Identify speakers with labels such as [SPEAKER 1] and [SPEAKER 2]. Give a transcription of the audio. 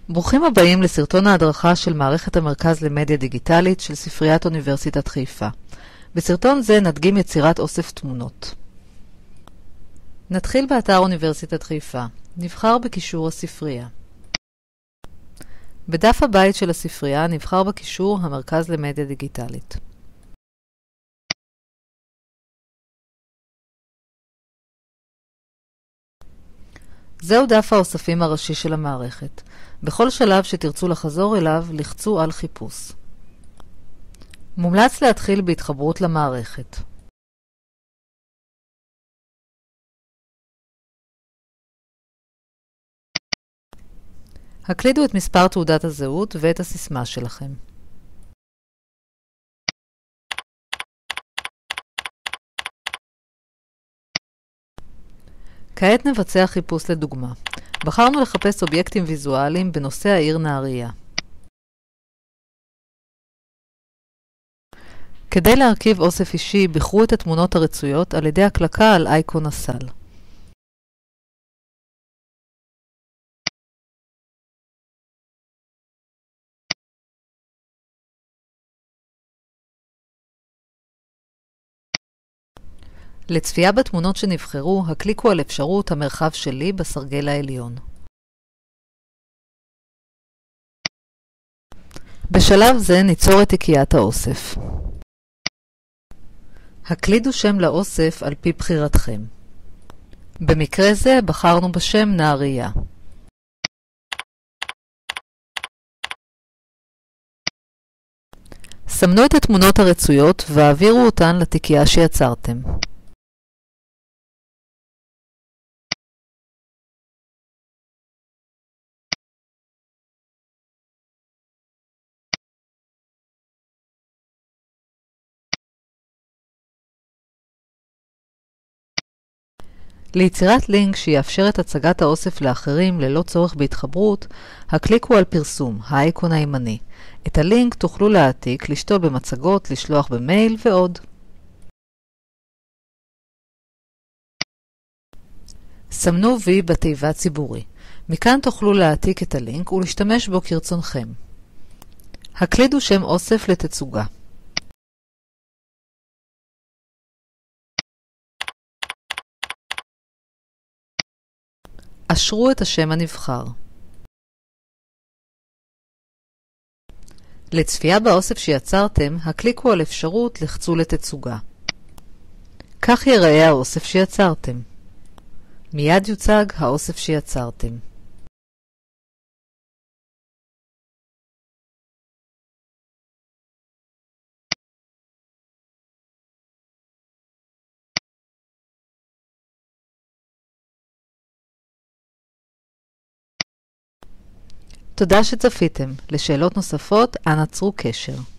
[SPEAKER 1] ברוכים הבאים לסרטון ההדרכה של מערכת המרכז למדיה דיגיטלית של ספריית אוניברסיטת חיפה. בסרטון זה נדגים יצירת אוסף תמונות. נתחיל באתר אוניברסיטת חיפה. נבחר בקישור הספרייה. בדף הבית של הספרייה נבחר בקישור המרכז למדיה דיגיטלית. זהו דף האוספים הראשי של המערכת. בכל שלב שתרצו לחזור אליו, לחצו על חיפוש. מומלץ להתחיל בהתחברות למערכת. הקלידו את מספר תעודת הזהות ואת הסיסמה שלכם. כעת נבצע חיפוש לדוגמה. בחרנו לחפש אובייקטים ויזואליים בנושא העיר נהריה. כדי להרכיב אוסף אישי, בחרו את התמונות הרצויות על ידי הקלקה על אייקון הסל. לצפייה בתמונות שנבחרו, הקליקו על אפשרות המרחב שלי בסרגל העליון. בשלב זה ניצור את תיקיית האוסף. הקלידו שם לאוסף על פי בחירתכם. במקרה זה בחרנו בשם נהריה. סמנו את התמונות הרצויות והעבירו אותן לתיקייה שיצרתם. ליצירת לינק שיאפשר את הצגת האוסף לאחרים ללא צורך בהתחברות, הקליקו על פרסום, האייקון הימני. את הלינק תוכלו להעתיק, לשתול במצגות, לשלוח במייל ועוד. סמנו וי בתיבת ציבורי. מכאן תוכלו להעתיק את הלינק ולהשתמש בו כרצונכם. הקלידו שם אוסף לתצוגה. אשרו את השם הנבחר. לצפייה באוסף שיצרתם, הקליקו על אפשרות לחצו לתצוגה. כך ייראה האוסף שיצרתם. מיד יוצג האוסף שיצרתם. תודה שצפיתם. לשאלות נוספות, אנא צרו קשר.